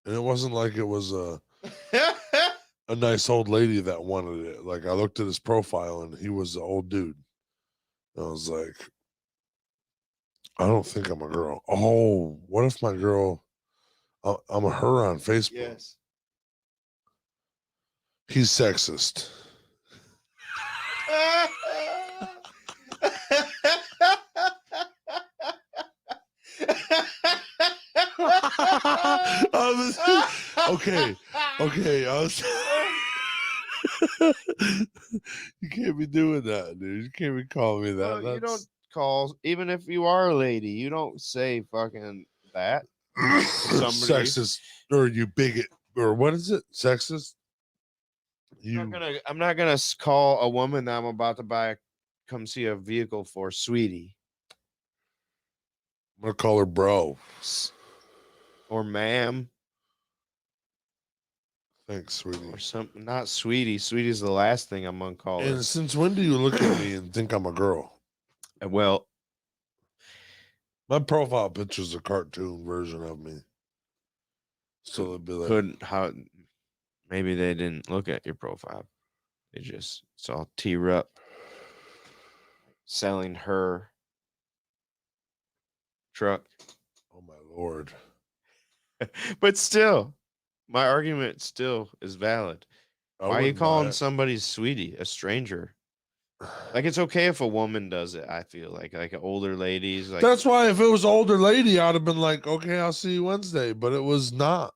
And it wasn't like it was a nice old lady that wanted it. Like I looked at his profile and he was an old dude. And I was like, I don't think I'm a girl. Oh, what if my girl? I'm a her on Facebook. Yes. He's sexist. Okay. You can't be doing that, dude. You can't be calling me that. Well, you don't call, even if you are a lady, you don't say fucking that. Sexist, or you bigot, or what is it? Sexist? I'm not gonna call a woman that I'm about to come see a vehicle for sweetie. I'm gonna call her bro. Or ma'am. Thanks, sweetie. Or something. Not sweetie. Sweetie's the last thing I'm gonna call her. And since when do you look at me and think I'm a girl? Well, my profile picture's a cartoon version of me. So it'd be like, maybe they didn't look at your profile. They just saw T-Rup selling her truck. oh my lord. But still, my argument still is valid. I Why are you wouldn't buy calling it. somebody sweetie, a stranger? Like, it's okay if a woman does it, I feel like older ladies. Like, That's why if it was an older lady, I'd have been like, okay, I'll see you Wednesday. But it was not.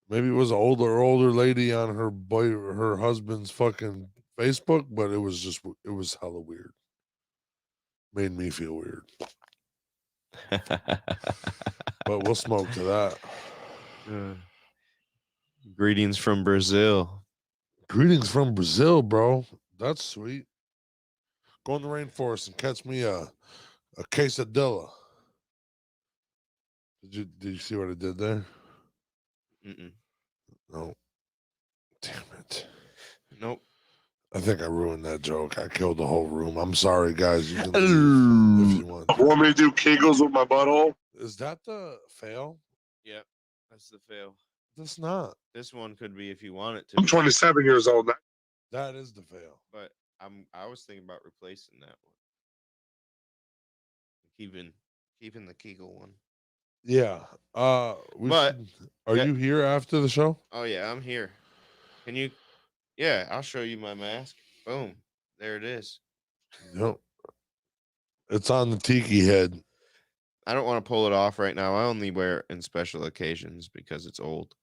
Maybe it was an older lady on her husband's fucking Facebook, but it was hella weird. Made me feel weird. But we'll smoke to that. Greetings from Brazil. Greetings from Brazil, bro. That's sweet. Go in the rainforest and catch me a quesadilla. Did you see what I did there? Mm-mm. No. Damn it. Nope. I think I ruined that joke. I killed the whole room. I'm sorry, guys. You can leave if you want. Want me to do Kegels with my butthole? Is that the fail? Yep. That's the fail. That's not. This one could be if you want it to. I'm be, 27 years old now. That is the fail. but I was thinking about replacing that one. Keeping the Kegel one. Yeah. Are you here after the show? Oh yeah, I'm here. Can you? Yeah, I'll show you my mask. Boom. There it is. Yep. It's on the tiki head. I don't want to pull it off right now. I only wear it in special occasions because it's old.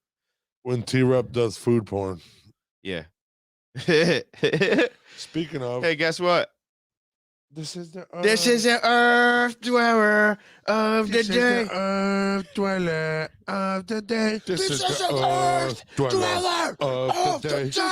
When T-Rep does food porn. Yeah. Speaking of, Hey, guess what? this is the Earth Dweller of the day. Earth Dweller of the day. This is the Earth Dweller of the day. This is the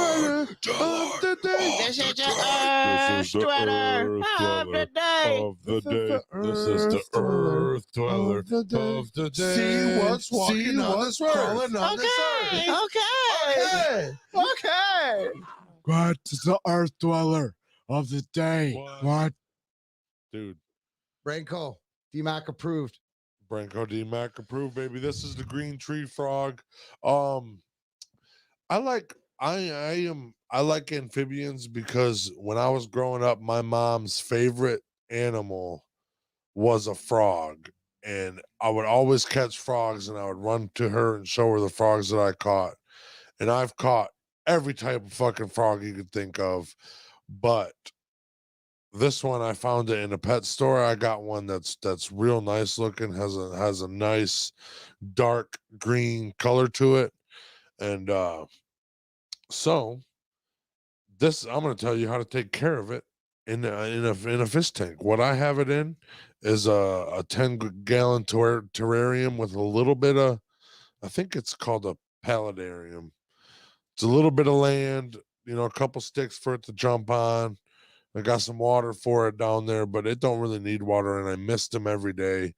Earth Dweller of the day. This is the Earth Dweller of the day. This is the Earth Dweller of the day. See what's walking on this earth. Okay. What is the Earth Dweller of the day? What? Dude. Branko, DMAC approved. Branko D-Mac approved, baby. This is the green tree frog. I like amphibians because when I was growing up, my mom's favorite animal was a frog. And I would always catch frogs and I would run to her and show her the frogs that I caught. And I've caught every type of fucking frog you could think of. But this one, I found it in a pet store. I got one that's real nice looking, has a nice dark green color to it. And so this, I'm going to tell you how to take care of it in a fish tank. What I have it in is a 10-gallon terrarium with a little bit of, I think it's called a paludarium. It's a little bit of land, a couple sticks for it to jump on. I got some water for it down there, but it don't really need water, and I mist them every day.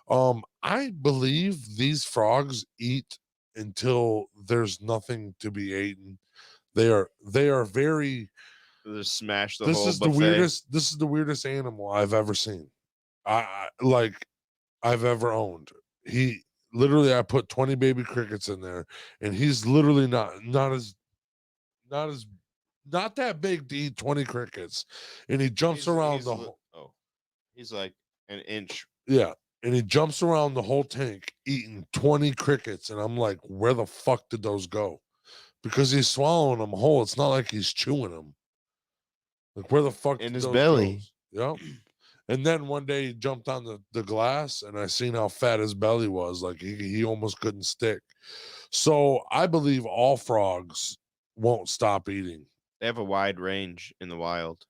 I believe these frogs eat until there's nothing to be eaten. They are very. Just smash the This whole is buffet. the weirdest. This is the weirdest animal I've ever seen. I've ever owned. He literally, I put 20 baby crickets in there, and he's literally not that big to eat 20 crickets, and he jumps around the whole. He's like an inch. Yeah, and he jumps around the whole tank eating 20 crickets, and I'm like, where the fuck did those go? Because he's swallowing them whole. It's not like he's chewing them. Like, where the fuck in did his those belly? Yep. And then one day he jumped on the glass, and I seen how fat his belly was. Like he almost couldn't stick. So I believe all frogs won't stop eating. They have a wide range in the wild.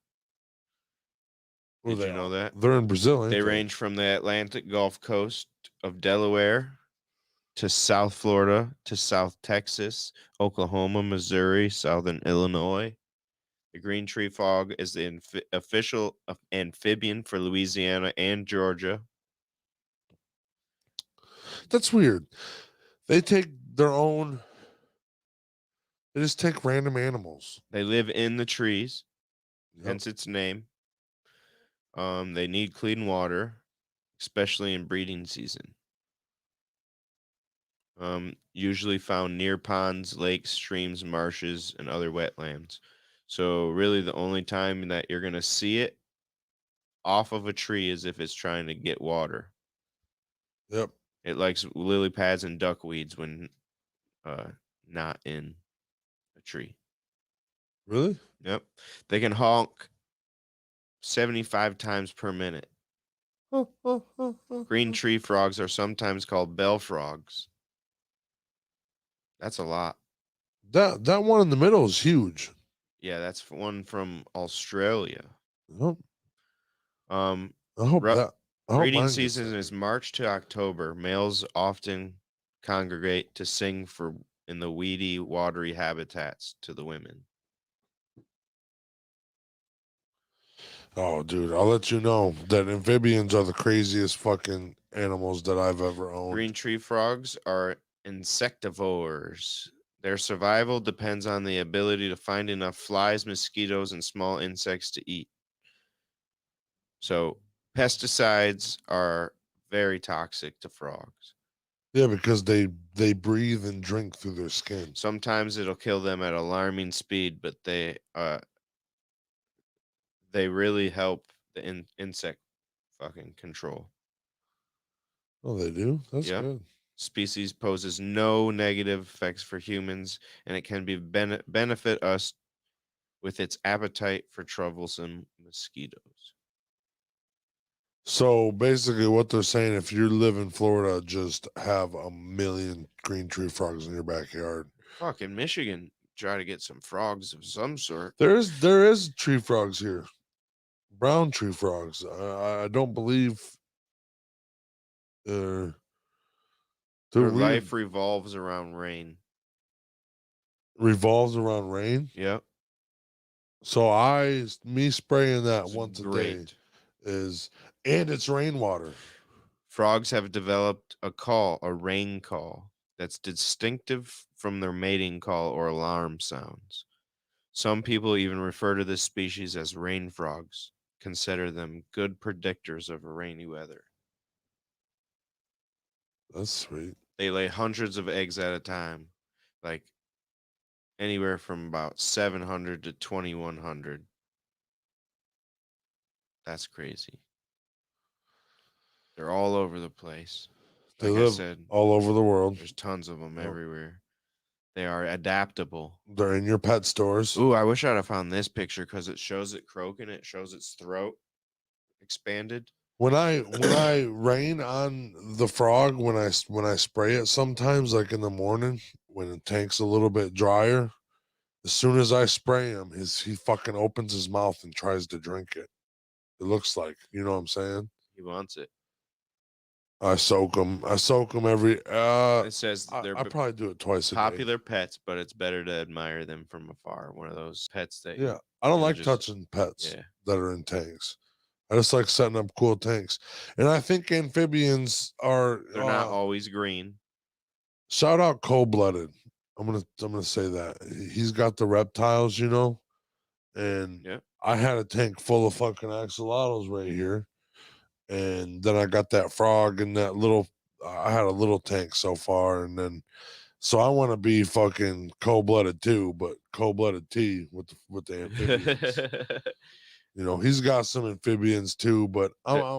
Did you know that? They're in Brazil, ain't They range from the Atlantic Gulf Coast of Delaware to South Florida to South Texas, Oklahoma, Missouri, Southern Illinois. The green tree frog is the official amphibian for Louisiana and Georgia. That's weird. They take their own. They just take random animals. They live in the trees, Yep. hence its name. They need clean water, especially in breeding season. Usually found near ponds, lakes, streams, marshes, and other wetlands. So really the only time that you're going to see it off of a tree is if it's trying to get water. Yep. It likes lily pads and duckweeds when not in a tree. Really? Yep. They can honk 75 times per minute. Green tree frogs are sometimes called bell frogs. That's a lot. That one in the middle is huge. Yeah, that's one from Australia. Yep. Um, I hope Ru- that. I hope breeding mine gets season that. is March to October. Males often congregate to sing in the weedy, watery habitats to the women. Oh, dude, I'll let you know that amphibians are the craziest fucking animals that I've ever owned. Green tree frogs are insectivores. Their survival depends on the ability to find enough flies, mosquitoes, and small insects to eat. So, pesticides are very toxic to frogs. Yeah, because they breathe and drink through their skin. Sometimes it'll kill them at alarming speed, but they really help the insect fucking control. Oh, they do? That's Yep. good. Species poses no negative effects for humans, and it can be benefit us with its appetite for troublesome mosquitoes. So basically, what they're saying, if you live in Florida, just have a million green tree frogs in your backyard. Fuck, in Michigan, try to get some frogs of some sort. There is tree frogs here, brown tree frogs. I don't believe they're Their weird. life revolves around rain. Revolves around rain. Yep. So me spraying that It's once a day great. and it's rainwater. Frogs have developed a rain call, that's distinctive from their mating call or alarm sounds. Some people even refer to this species as rain frogs, consider them good predictors of rainy weather. That's sweet. They lay hundreds of eggs at a time, like anywhere from about 700 to 2100. That's crazy. They're all over the place. They Like I live said, all over the world. there's tons of them Yep. everywhere. They are adaptable. They're in your pet stores. Ooh, I wish I'd have found this picture because it shows it croaking. It shows its throat expanded. When I rain on the frog, when I spray it sometimes, like in the morning when the tank's a little bit drier, as soon as I spray him, he fucking opens his mouth and tries to drink it. It looks like, you know what I'm saying? He wants it. I soak him every. It says I they're probably do it twice a day. popular pets, but it's better to admire them from afar. One of those pets that Yeah, I don't you like just- touching pets yeah. that are in tanks. I just like setting up cool tanks, and I think amphibians are. They're not always green. Shout out Cold Blooded. I'm gonna say that he's got the reptiles, you know, and Yeah. I had a tank full of fucking axolotls right here, and then I got that frog and that little. I had a little tank so far, and then so I want to be fucking Cold Blooded too, but Cold Blooded T with the amphibians. You know, he's got some amphibians too, but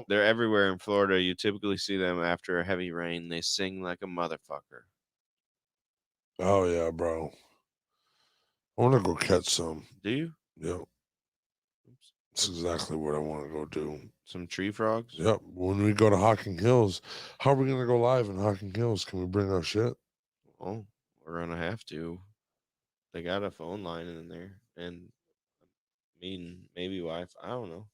They're everywhere in Florida. You typically see them after a heavy rain. They sing like a motherfucker. oh yeah, bro. I want to go catch some. Do you? Yep. That's exactly what I want to go do. Some tree frogs? Yep. When we go to Hocking Hills, how are we gonna go live in Hocking Hills? Can we bring our shit? Oh, we're gonna have to. They got a phone line in there, and maybe Wi-Fi. I don't know.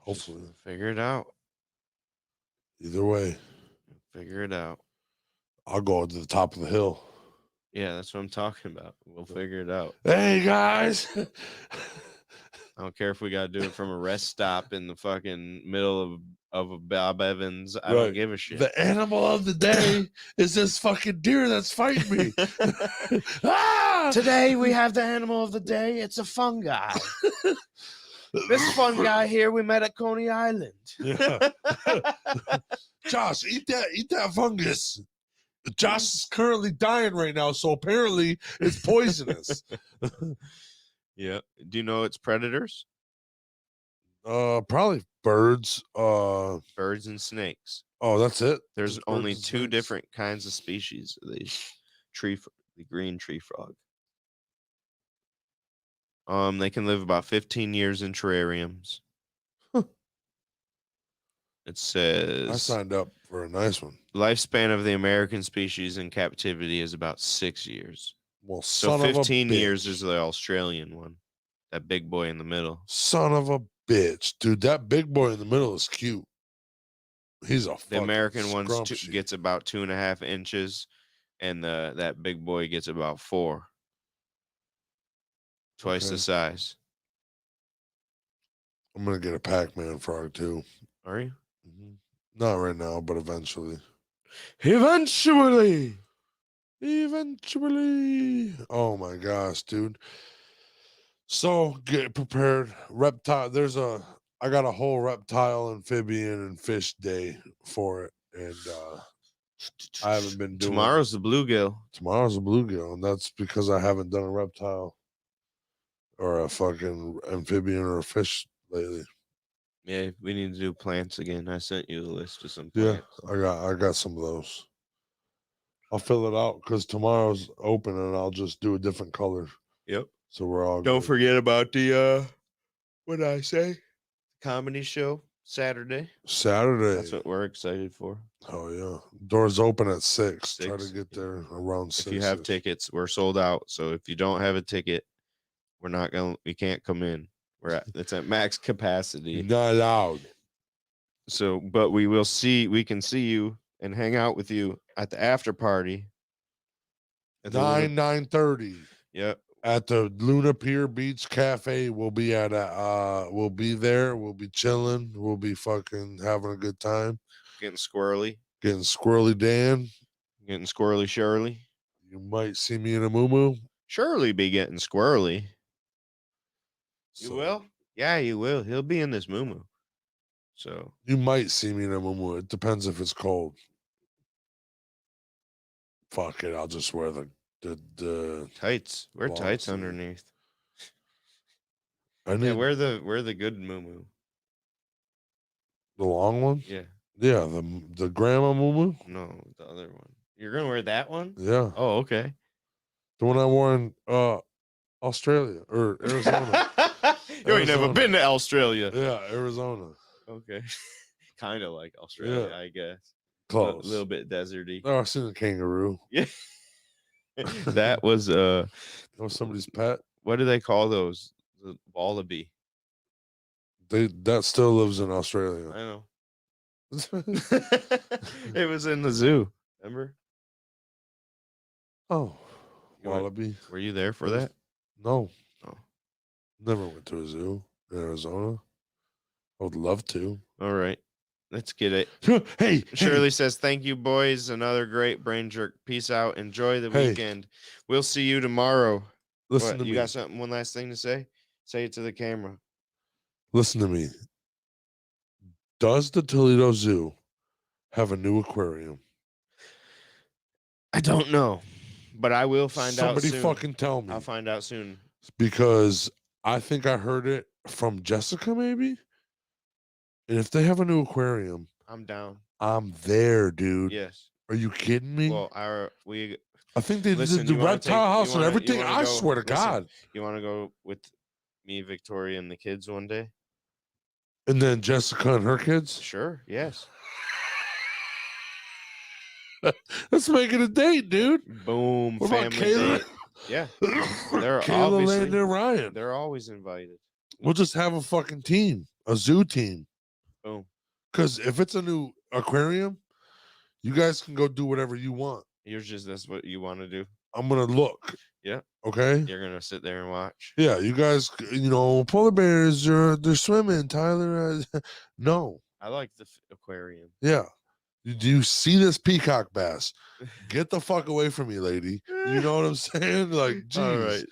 Just Hopefully. figure it out. Either way, Figure it out. I'll go to the top of the hill. Yeah, that's what I'm talking about. We'll figure it out. Hey guys. I don't care if we got to do it from a rest stop in the fucking middle of a Bob Evans. I don't Right. give a shit. The animal of the day is this fucking deer that's fighting me. Ah! Today we have the animal of the day. It's a fungi. This fun guy here we met at Coney Island. Yeah. Josh, eat that fungus. Josh is currently dying right now, so apparently it's poisonous. Yeah. Do you know its predators? Probably birds. Birds and snakes. Oh, that's it. There's Just only birds and two snakes? different kinds of species of these the green tree frog. They can live about 15 years in terrariums. It I says signed up for a nice one. lifespan of the American species in captivity is about 6 years. Well, So son 15 of a years bitch. is the Australian one. That big boy in the middle. Son of a bitch, dude. That big boy in the middle is cute. He's a The fucking American one scrumptious. gets about 2.5 inches, and that big boy gets about 4. Twice the Okay. size. I'm gonna get a Pac-Man frog too. Are you? Not right now, but eventually. Eventually. Eventually. Oh my gosh, dude. So get prepared. Reptile. I got a whole reptile, amphibian, and fish day for it. And I haven't been doing Tomorrow's the bluegill. Tomorrow's a bluegill, and that's because I haven't done a reptile or a fucking amphibian or a fish lately. Yeah, we need to do plants again. I sent you the list of some Yeah, plants. I got some of those. I'll fill it out because tomorrow's open and I'll just do a different color. Yep. So we're all Don't good. forget about the what did I say? Comedy show Saturday. Saturday. That's what we're excited for. Oh yeah. Doors open at 6. Try to 6, get yeah. there around 6. If you have tickets, we're sold out. So if you don't have a ticket, we can't come in. It's at max capacity. You're not allowed. So, but we can see you and hang out with you at the after party. At the 9:30. Yep. At the Luna Pier Beach Cafe. We'll be we'll be there. We'll be chilling. We'll be fucking having a good time. Getting squirrely. Getting squirrely Dan. Getting squirrely Shirley. You might see me in a moo-moo. Shirley be getting squirrely. You So, will? Yeah, you will. He'll be in this moo. So you might see me in a moo-moo. It depends if it's cold. Fuck it. I'll just wear the tights. Wear long tights sleeve. underneath. I need Yeah, wear the good moo. the long one. Yeah. Yeah, the grandma moo-moo. No, the other one. You're gonna wear that one? Yeah, Oh, okay. the one I wore in Australia or Arizona. You ain't never Arizona. been to Australia. Yeah, Arizona. Okay. Kind of like Australia, Yeah. I guess. Close. A little bit deserty. Oh, I've seen a kangaroo. Yeah. That was That was somebody's pet. what do they call those? The wallaby. That still lives in Australia. I know. It was in the zoo. Remember? Oh, You went- wallaby. Were you there for that? No. Oh. Never went to a zoo in Arizona. I would love to. All right. Let's get it. Hey, Shirley says, thank you, boys. Another great brain jerk. Peace out. Enjoy the Hey. weekend. We'll see you tomorrow. Listen What, to you me. got something, one last thing to say? Say it to the camera. Listen to me. Does the Toledo Zoo have a new aquarium? I don't know, but I will find out Somebody soon. fucking tell me. I'll find out soon. Because I think I heard it from Jessica, maybe. And if they have a new aquarium, I'm down. I'm there, dude. Yes. Are you kidding me? Well, I think they listen, did the you wanna reptile take- house you and wanna- you everything. wanna I go- swear to listen, God. You want to go with me, Victoria, and the kids one day? And then Jessica and her kids. Sure. Yes. Let's make it a date, dude. Boom. What about Family Kayla? date. Yeah. They're Kayla, obviously Landon, and Ryan. they're always invited. We'll just have a fucking team, a zoo team. Boom. Because if it's a new aquarium, you guys can go do whatever you want. That's what you want to do. I'm gonna look. Yeah. Okay. You're gonna sit there and watch. Yeah, you guys. Polar bears. They're swimming. Tyler. No. I like the aquarium. Yeah. Do you see this peacock bass? Get the fuck away from me, lady. You know what I'm saying? Like, geez. All right.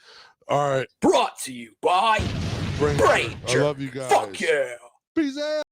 All right. Brought to you by Brain Brain Jerk. I Jerk. love you guys. Fuck yeah. Peace out.